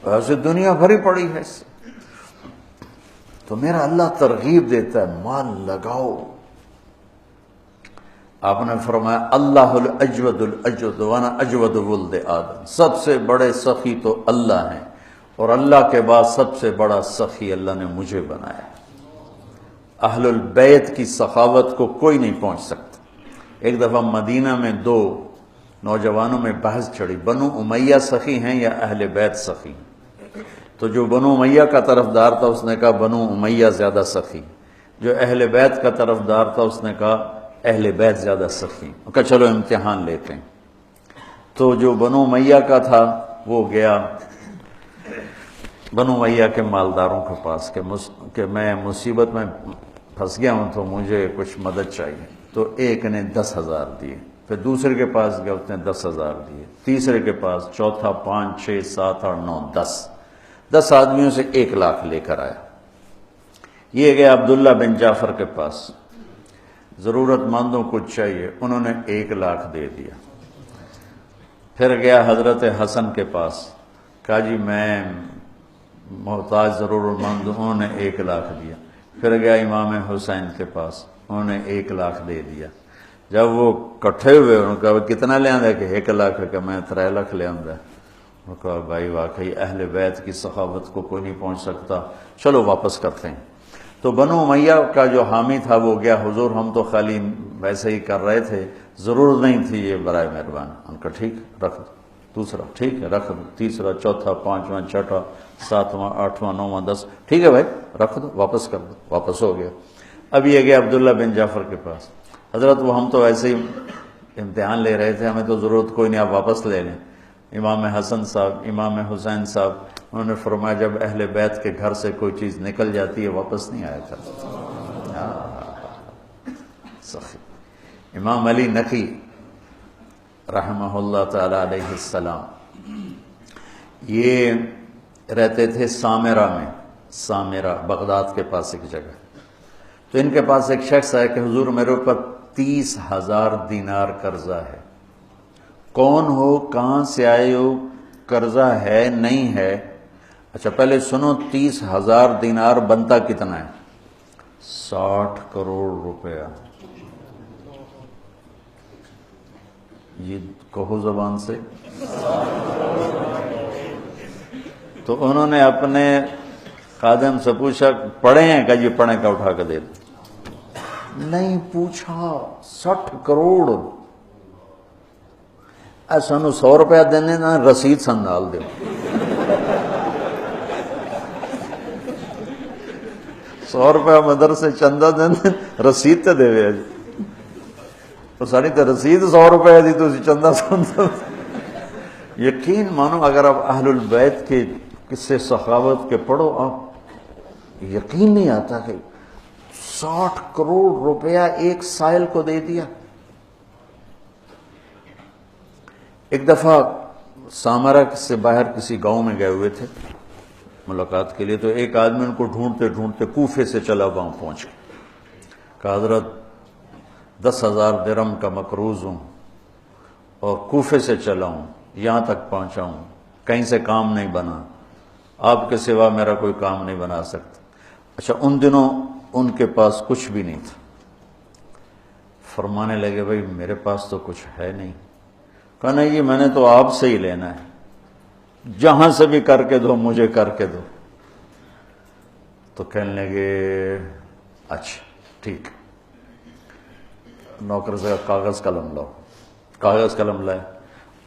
ایسے دنیا بھری پڑی ہے اس سے۔ تو میرا اللہ ترغیب دیتا ہے مال لگاؤ۔ آپ نے فرمایا اللہ الاجود الاجود وانا اجود ولد آدم، سب سے بڑے سخی تو اللہ ہیں، اور اللہ کے بعد سب سے بڑا سخی اللہ نے مجھے بنایا۔ اہل البیت کی سخاوت کو کوئی نہیں پہنچ سکتا۔ ایک دفعہ مدینہ میں دو نوجوانوں میں بحث چڑھی، بنو امیہ سخی ہیں یا اہل بیت سخی؟ تو جو بنو امیہ کا طرفدار تھا اس نے کہا بنو امیہ زیادہ سخی، جو اہل بیت کا طرفدار تھا اس نے کہا اہل بیت زیادہ سخی۔ کہا چلو امتحان لیتے ہیں۔ تو جو بنو امیہ کا تھا وہ گیا بنو امیہ کے مالداروں کے پاس کہ میں مصیبت میں پھنس گیا ہوں تو مجھے کچھ مدد چاہیے۔ تو ایک نے 10,000 دیے، پھر دوسرے کے پاس گیا اس نے 10,000 دیے، تیسرے کے پاس، چوتھا 5 6 7 8 9 10 آدمیوں سے 1 لاکھ لے کر آیا۔ یہ گیا عبداللہ بن جعفر کے پاس، ضرورت مندوں کو چاہیے، انہوں نے 1 لاکھ دے دیا۔ پھر گیا حضرت حسن کے پاس، کہا جی میں محتاج ضرورت مند ہوں، انہوں نے 1 لاکھ دیا۔ پھر گیا امام حسین کے پاس، انہوں نے 1 لاکھ دے دیا۔ جب وہ کٹھے ہوئے انہوں نے کہا کتنا لے آندہ کہ 1 لاکھ کہ میں 3 لاکھ لے آندہ۔ انہوں نے کہا بھائی واقعی اہل بیت کی سخاوت کو کوئی نہیں پہنچ سکتا، چلو واپس کرتے ہیں۔ تو بنو امیہ کا جو حامی تھا وہ گیا، حضور ہم تو خالی ویسے ہی کر رہے تھے، ضرورت نہیں تھی، یہ برائے مہربان۔ ان کا ٹھیک رکھ دو، دوسرا ٹھیک ہے رکھ دو، تیسرا چوتھا 5واں 6واں 7واں 8واں 9واں 10، ٹھیک ہے بھائی رکھ دو، واپس کر دو، واپس ہو گیا۔ اب یہ گیا عبداللہ بن جعفر کے پاس، حضرت وہ ہم تو ایسے ہی امتحان لے رہے تھے، ہمیں تو ضرورت کوئی نہیں، آپ واپس لے لیں۔ امام حسن صاحب، امام حسین صاحب، انہوں نے فرمایا جب اہل بیت کے گھر سے کوئی چیز نکل جاتی ہے واپس نہیں آیا کرتی۔ سخی امام علی نقی رحمہ اللہ تعالی علیہ السلام، یہ رہتے تھے سامرہ میں، سامرہ بغداد کے پاس ایک جگہ۔ تو ان کے پاس ایک شخص آیا کہ حضور میرے اوپر 30,000 دینار قرضہ ہے۔ کون ہو، کہاں سے آئے ہو، قرضہ ہے نہیں ہے؟ اچھا پہلے سنو، 30,000 دینار بنتا کتنا ہے؟ 60 کروڑ روپیہ۔ یہ کہو زبان سے۔ تو انہوں نے اپنے خادم سے پوچھا پڑھے ہیں؟ کہ یہ پڑھیں، کا اٹھا کے دے دو۔ نہیں پوچھا، 60 کروڑ۔ سانو 100 روپیہ دینے نا، رسید سنبھال دو۔ 100 روپیہ مدرسے چندہ دینے، رسید تے دے وے جی، تو ساری تے رسید 100 روپیہ دی تو چندہ سنتا۔ یقین مانو اگر آپ اہل البیت کے قصے سخاوت کے پڑھو، آپ یقین نہیں آتا کہ 60 کروڑ روپیہ ایک سائل کو دے دیا۔ ایک دفعہ سامرہ سے باہر کسی گاؤں میں گئے ہوئے تھے ملاقات کے لیے، تو ایک آدمی ان کو ڈھونڈتے ڈھونڈتے کوفے سے چلا وہاں پہنچ گیا۔ کہا حضرت 10,000 درہم کا مقروض ہوں اور کوفے سے چلا ہوں، یہاں تک پہنچا ہوں، کہیں سے کام نہیں بنا، آپ کے سوا میرا کوئی کام نہیں بنا سکتا۔ اچھا ان دنوں ان کے پاس کچھ بھی نہیں تھا۔ فرمانے لگے بھائی میرے پاس تو کچھ ہے نہیں۔ کہا نہیں جی میں نے تو آپ سے ہی لینا ہے، جہاں سے بھی کر کے دو مجھے کر کے دو۔ تو کہنے لگے اچھا ٹھیک، نوکر سے کاغذ قلم لاؤ۔ کاغذ قلم لائے،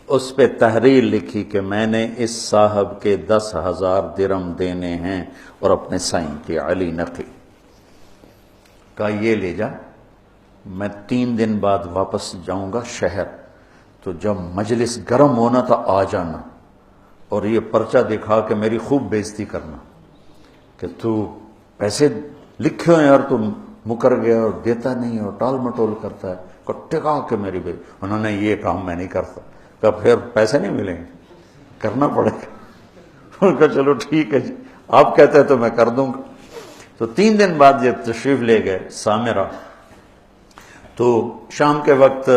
اس پہ تحریر لکھی کہ میں نے اس صاحب کے 10,000 درہم دینے ہیں اور اپنے سائن کی، علی نقی۔ کہا یہ لے جا، میں 3 دن بعد واپس جاؤں گا شہر، تو جب مجلس گرم ہونا تھا آ جانا، اور یہ پرچہ دکھا کے میری خوب بےزتی کرنا کہ تو پیسے لکھے ہیں یار، تو مکر گیا اور دیتا نہیں اور ٹال مٹول کرتا ہے، ٹکا کے میری بے۔ انہوں نے یہ کام میں نہیں کرتا۔ کہا پھر پیسے نہیں ملیں گے، کرنا پڑے گا۔ انہوں نے کہا چلو ٹھیک ہے جی، آپ کہتے ہیں تو میں کر دوں گا۔ تو 3 دن بعد یہ تشریف لے گئے سامرہ۔ تو شام کے وقت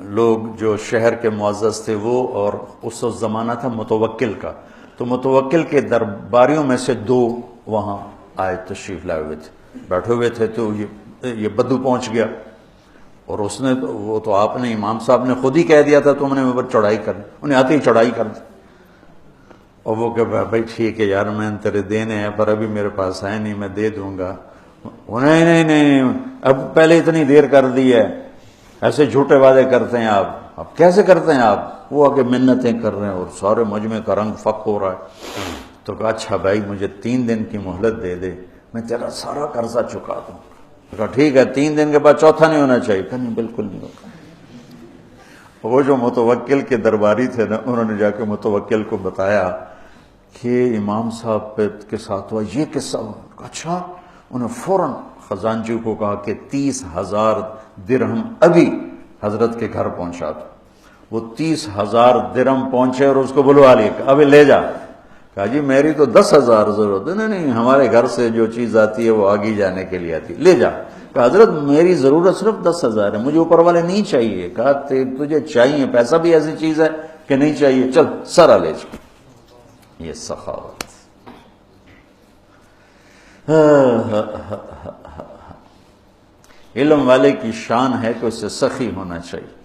لوگ جو شہر کے معزز تھے وہ، اور اس زمانہ تھا متوکل کا، تو متوکل کے درباریوں میں سے 2 وہاں آئے، تشریف لائے ہوئے تھے، بیٹھے ہوئے تھے، تو یہ بدو پہنچ گیا، اور اس نے وہ تو آپ نے امام صاحب نے خود ہی کہہ دیا تھا تم نے میرے پر چڑھائی کرنی، انہیں آتے ہی چڑھائی کر دی، اور وہ کہ بھائی ٹھیک ہے یار میں تیرے دینے ہیں پر ابھی میرے پاس ہے نہیں، میں دے دوں گا، نہیں اب پہلے اتنی دیر کر دی ہے، ایسے جھوٹے وعدے کرتے ہیں آپ، اب کیسے کرتے ہیں آپ؟ وہ آگے منتیں کر رہے ہیں اور سارے مجمع کا رنگ فق ہو رہا ہے، تو کہا اچھا بھائی مجھے 3 دن کی مہلت دے دے، میں تیرا سارا قرضہ چکا دوں۔ کہا ٹھیک ہے 3 دن کے بعد چوتھا نہیں ہونا چاہیے، کہا نہیں بالکل نہیں ہوگا۔ وہ جو متوکل کے درباری تھے نا، انہوں نے جا کے متوکل کو بتایا کہ امام صاحب کے ساتھ ہوا یہ قصہ ہوا۔ اچھا، انہوں نے فوراً خزانچی کو کہا کہ 30,000 درہم ابھی حضرت کے گھر پہنچا دو۔ وہ 30,000 درہم پہنچے اور اس کو بلوا لیا، ابھی لے جا۔ کہا جی میری تو 10,000 ضرورت ہے۔ نہیں ہمارے گھر سے جو چیز آتی ہے وہ آگے جانے کے لیے آتی ہے، لے جا۔ کہا حضرت میری ضرورت صرف 10,000 ہے، مجھے اوپر والے نہیں چاہیے۔ کہا تجھے چاہیے، پیسہ بھی ایسی چیز ہے کہ نہیں چاہیے، چل سارا لے جا۔ یہ سخاوت، علم والے کی شان ہے کہ اسے سخی ہونا چاہیے۔